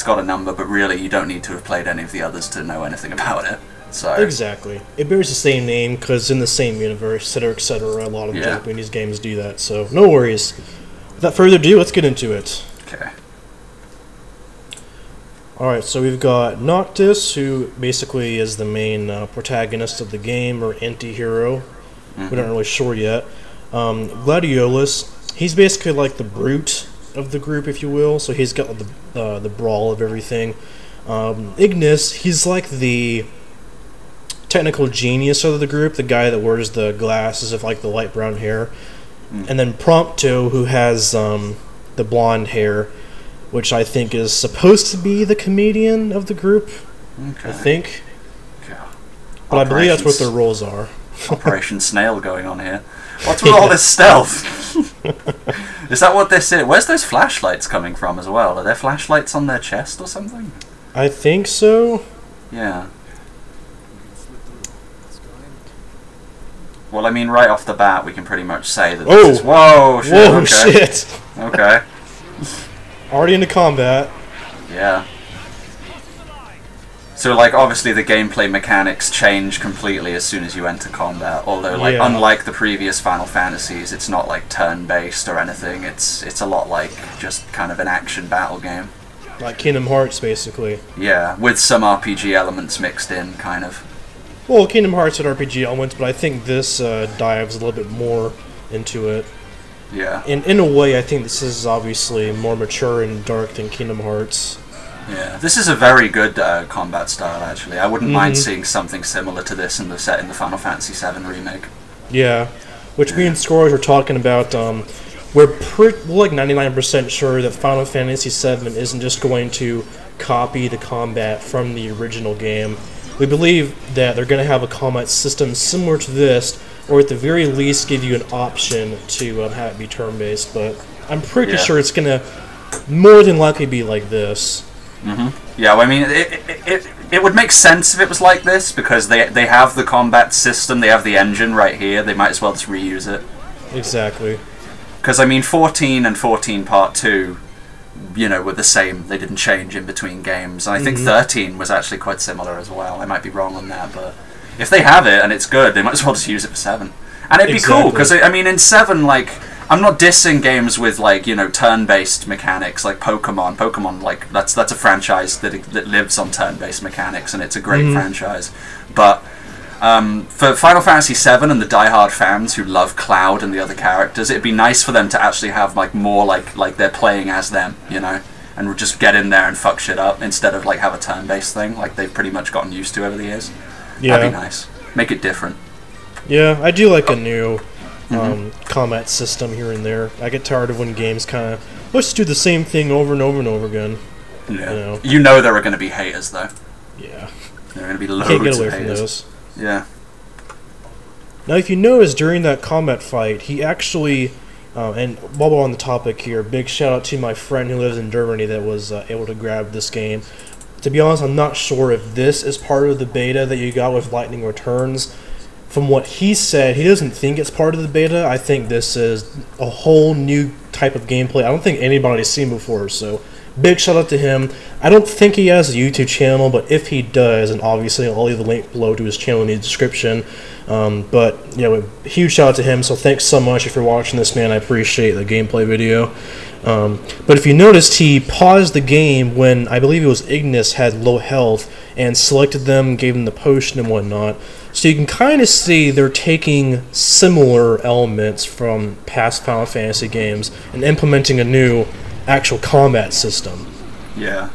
got a number, but really you don't need to have played any of the others to know anything about it. So exactly, it bears the same name because in the same universe, etc., etc. A lot of Japanese games do that, so no worries. Without further ado, let's get into it. Okay. Alright, so we've got Noctis, who basically is the main protagonist of the game, or anti-hero. We're not really sure yet. Gladiolus, he's basically like the brute of the group, if you will, so he's got the brawl of everything. Ignis, he's like the technical genius of the group, the guy that wears the glasses of like the light brown hair. And then Prompto, who has the blonde hair, which I think is supposed to be the comedian of the group. Okay. I think. Yeah. But I believe that's what their roles are. Operation Snail going on here. What's with all this stealth? Is that what this is? Where's those flashlights coming from as well? Are there flashlights on their chest or something? I think so. Yeah. Well, I mean, right off the bat, we can pretty much say that this is... Whoa, shit, whoa, okay. shit! Okay. Already into combat. Yeah. So, like, obviously the gameplay mechanics change completely as soon as you enter combat. Although, like, unlike the previous Final Fantasies, it's not, like, turn-based or anything. It's a lot like just kind of an action battle game. Like Kingdom Hearts, basically. Yeah, with some RPG elements mixed in, kind of. Well, Kingdom Hearts had RPG elements, but I think this dives a little bit more into it. Yeah. In a way, I think this is obviously more mature and dark than Kingdom Hearts. Yeah, this is a very good combat style, actually. I wouldn't mind seeing something similar to this in the Final Fantasy VII Remake. Yeah, which me and Scourge were talking about. We're like 99% sure that Final Fantasy VII isn't just going to copy the combat from the original game. We believe that they're going to have a combat system similar to this, or at the very least give you an option to have it be turn-based, but I'm pretty sure it's going to more than likely be like this. Yeah, well, I mean, it would make sense if it was like this, because they have the combat system, they have the engine right here, they might as well just reuse it. Exactly. Because, I mean, 14 and 14 Part 2, you know, were the same. They didn't change in between games. And I think 13 was actually quite similar as well. I might be wrong on that, but if they have it and it's good, they might as well just use it for 7. And it'd be cool, because, I mean, in 7, like, I'm not dissing games with, like, you know, turn-based mechanics, like Pokemon. Pokemon, like, that's a franchise that lives on turn-based mechanics, and it's a great franchise. But for Final Fantasy VII and the diehard fans who love Cloud and the other characters, it'd be nice for them to actually have, like, more like they're playing as them, you know? And just get in there and fuck shit up, instead of, like, have a turn-based thing, like they've pretty much gotten used to over the years. Yeah. That'd be nice. Make it different. Yeah, I do like a new combat system here and there. I get tired of when games kind of, let's do the same thing over and over and over again. Yeah. You know there are going to be haters, though. Yeah. There are going to be loads Can't get away of from haters. those. Yeah. Now, if you notice, during that combat fight, he actually, and while we're on the topic here, big shout out to my friend who lives in Germany that was able to grab this game. To be honest, I'm not sure if this is part of the beta that you got with Lightning Returns. From what he said, he doesn't think it's part of the beta. I think this is a whole new type of gameplay I don't think anybody's seen before, so big shout out to him. I don't think he has a YouTube channel, but if he does, and obviously I'll leave the link below to his channel in the description. But, you know, huge shout out to him, so thanks so much if you're watching this, man. I appreciate the gameplay video. But if you noticed, he paused the game when I believe it was Ignis had low health and selected them, gave them the potion and whatnot. So you can kind of see they're taking similar elements from past Final Fantasy games and implementing a new actual combat system. Yeah.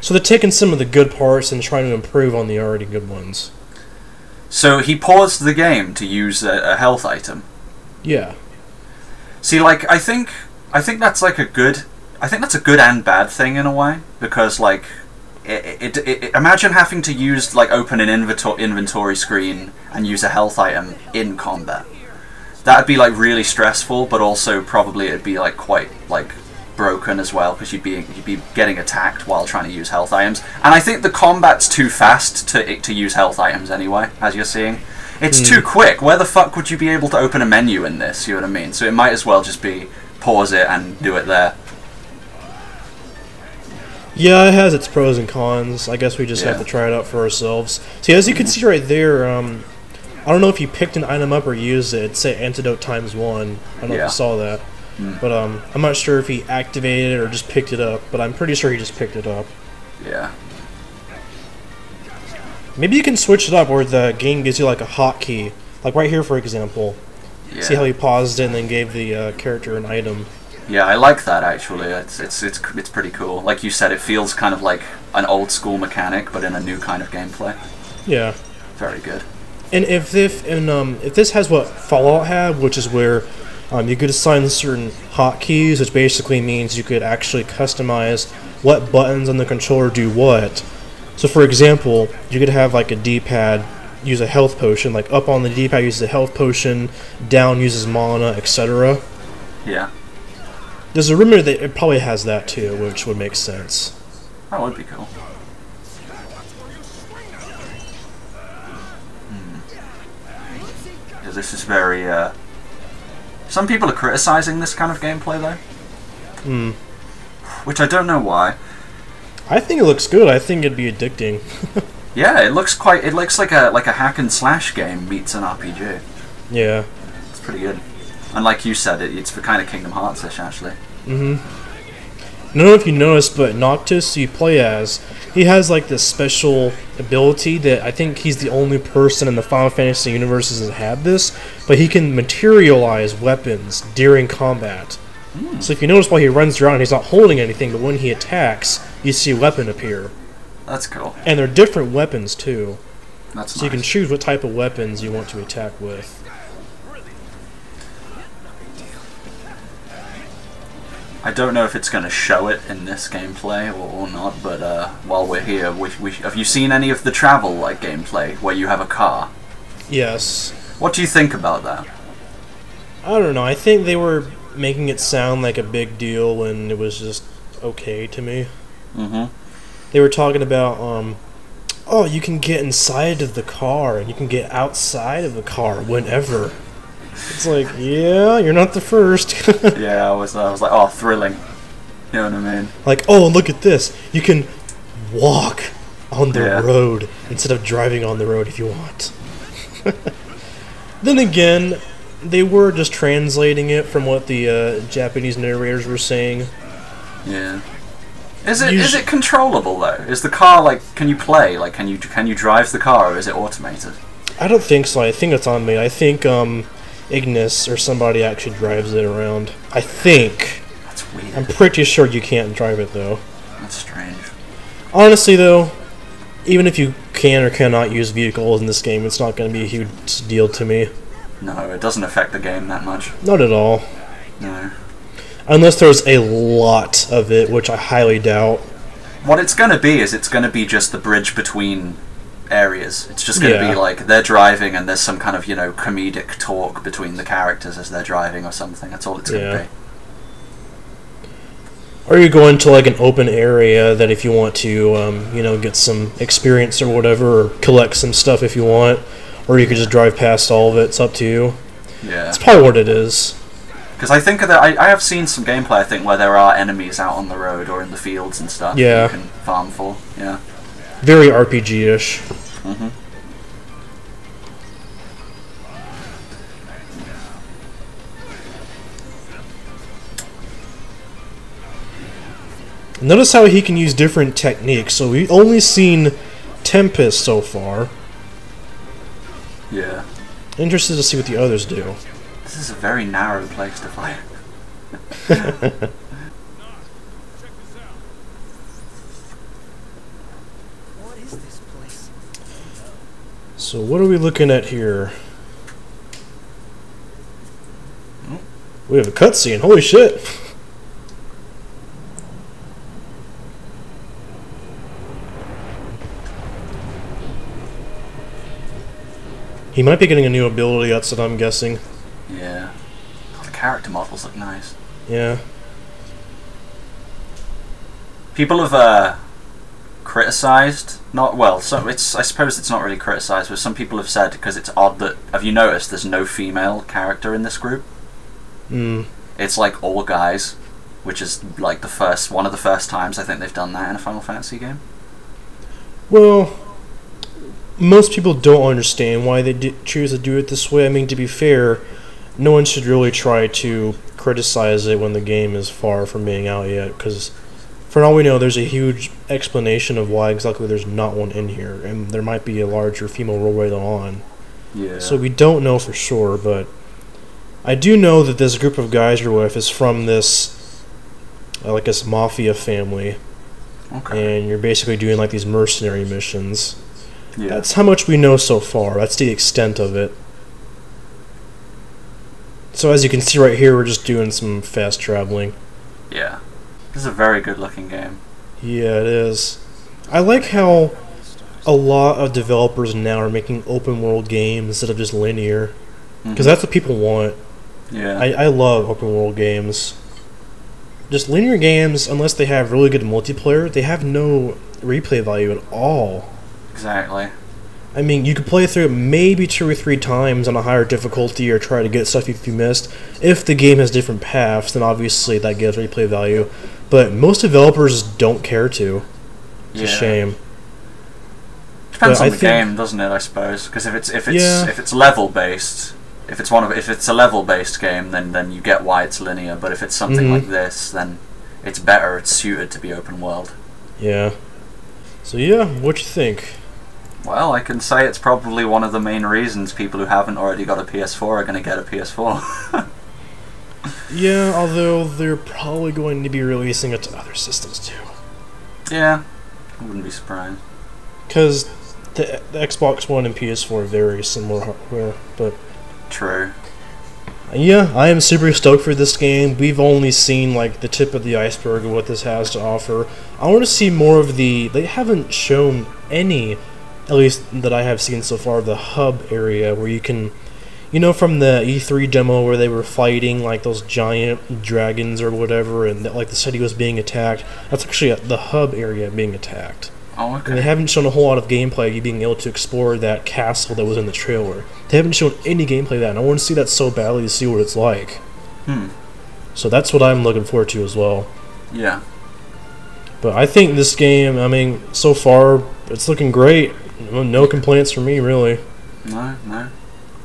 So they're taking some of the good parts and trying to improve on the already good ones. So he paused the game to use a health item. Yeah. See, like, I think that's like a good and bad thing in a way, because like imagine having to use, like, open an inventory screen and use a health item in combat. That'd be, like, really stressful, but also probably it'd be, like, quite, like, broken as well, because you'd be getting attacked while trying to use health items. And I think the combat's too fast to use health items anyway, as you're seeing. It's too quick. Where the fuck would you be able to open a menu in this? You know what I mean? So it might as well just be pause it and do it there. Yeah, it has its pros and cons. I guess we just have Yeah. to try it out for ourselves. See, as you can see right there, I don't know if you picked an item up or used it. It'd say antidote times 1. I don't know if Yeah. you saw that. But I'm not sure if he activated it or just picked it up, but I'm pretty sure he just picked it up. Yeah. Maybe you can switch it up where the game gives you like a hotkey. Like right here, for example. Yeah. See how he paused it and then gave the character an item. Yeah, I like that actually. It's pretty cool. Like you said, it feels kind of like an old school mechanic, but in a new kind of gameplay. Yeah. Very good. And if this has what Fallout had, which is where you could assign certain hotkeys, which basically means you could actually customize what buttons on the controller do what. So, for example, you could have like a D-pad use a health potion, like up on the D-pad uses a health potion, down uses mana, etc. Yeah. There's a rumor that it probably has that too, which would make sense. That would be cool. Yeah, this is very, some people are criticizing this kind of gameplay, though. Which I don't know why. I think it looks good. I think it'd be addicting. Yeah, it looks like a hack and slash game meets an RPG. Yeah. It's pretty good. And like you said, it's for kind of Kingdom Hearts-ish, actually. I don't know if you noticed, but Noctis you play as, he has like this special ability that I think he's the only person in the Final Fantasy universes that had this, but he can materialize weapons during combat. So if you notice while he runs around, he's not holding anything, but when he attacks, you see a weapon appear. That's cool. And they're different weapons too. That's So nice. you can choose what type of weapons you want to attack with. I don't know if it's going to show it in this gameplay or not, but while we're here, have you seen any of the travel-like gameplay where you have a car? Yes. What do you think about that? I don't know. I think they were making it sound like a big deal when it was just okay to me. They were talking about, oh, you can get inside of the car and you can get outside of the car whenever. It's like, yeah, you're not the first. Yeah, I was like, oh, thrilling. You know what I mean? Like, oh, look at this. You can walk on the Yeah. road instead of driving on the road if you want. Then again, they were just translating it from what the Japanese narrators were saying. Yeah. Is it controllable though? Is the car like? Can you play? Like, can you drive the car, or is it automated? I don't think so. I think it's on me. I think Ignis or somebody actually drives it around. I think. That's weird. I'm pretty sure you can't drive it though. That's strange. Honestly though, even if you can or cannot use vehicles in this game, it's not going to be a huge deal to me. No, it doesn't affect the game that much. Not at all. No. Unless there's a lot of it, which I highly doubt. What it's going to be is it's going to be just the bridge between areas. It's just going to Yeah. be like they're driving and there's some kind of, comedic talk between the characters as they're driving or something. That's all it's going to Yeah. be. Or you go into like an open area that if you want to, get some experience or whatever, or collect some stuff if you want, or you could just drive past all of it. It's up to you. Yeah. That's probably what it is. Because I think that I have seen some gameplay, I think, where there are enemies out on the road or in the fields and stuff Yeah. that you can farm for. Yeah. Very RPG-ish. Notice how he can use different techniques. So we've only seen Tempest so far. Yeah. Interested to see what the others do. This is a very narrow place to fight. What is this place? So what are we looking at here? We have a cutscene. Holy shit! He might be getting a new ability, that's what I'm guessing. Yeah. Oh, the character models look nice. Yeah. People have criticized, not well. So I suppose it's not really criticized, but some people have said because it's odd that. Have you noticed there's no female character in this group? Hmm. It's like all guys. which is like one of the first times I think they've done that in a Final Fantasy game. Well, most people don't understand why they choose to do it this way. I mean, to be fair, no one should really try to criticize it when the game is far from being out yet, because for all we know, there's a huge explanation of why exactly there's not one in here, and there might be a larger female role later on. Yeah. So we don't know for sure, but I do know that this group of guys you're with is from this, like this mafia family, Okay. and you're basically doing like these mercenary missions. Yeah. That's how much we know so far. That's the extent of it. So as you can see right here, we're just doing some fast traveling. Yeah. This is a very good looking game. Yeah, it is. I like how a lot of developers now are making open world games instead of just linear, because that's what people want. Yeah. I love open world games. Just linear games, unless they have really good multiplayer, they have no replay value at all. Exactly. I mean, you could play through it maybe 2 or 3 times on a higher difficulty or try to get stuff if you missed. If the game has different paths, then obviously that gives replay value. But most developers don't care to. It's a shame. Depends But on I the think- game, doesn't it? I suppose because if Yeah. it's level based, if it's a level based game, then you get why it's linear. But if it's something Mhm. like this, then it's better. It's suited to be open world. Yeah. So yeah, what you think? Well, I can say it's probably one of the main reasons people who haven't already got a PS4 are going to get a PS4. Yeah, although they're probably going to be releasing it to other systems too. Yeah, I wouldn't be surprised. Because the Xbox One and PS4 are very similar hardware, but True. yeah, I am super stoked for this game. We've only seen like the tip of the iceberg of what this has to offer. I want to see more of the. They haven't shown any, at least that I have seen so far, of the hub area where you can, you know, from the E3 demo where they were fighting like those giant dragons or whatever, and like the city was being attacked. That's actually the hub area being attacked. Oh, And they okay. haven't shown a whole lot of gameplay of you being able to explore that castle that was in the trailer. They haven't shown any gameplay of that, and I want to see that so badly to see what it's like. Hmm. So that's what I'm looking forward to as well. Yeah. But I think this game, I mean, so far, it's looking great. No complaints from me, really. No. I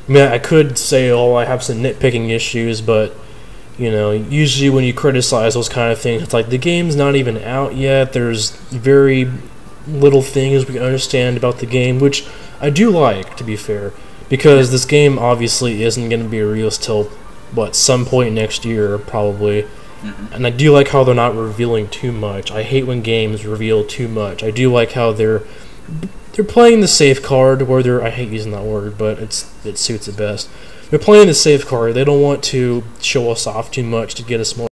mean, I could say, oh, I have some nitpicking issues, but, you know, usually when you criticize those kind of things, it's like, the game's not even out yet, there's very little things we can understand about the game, which I do like, to be fair, because this game obviously isn't going to be released till, some point next year, probably. And I do like how they're not revealing too much. I hate when games reveal too much. I do like how they're playing the safe card, where I hate using that word, but it suits it best. They're playing the safe card. They don't want to show us off too much to get us more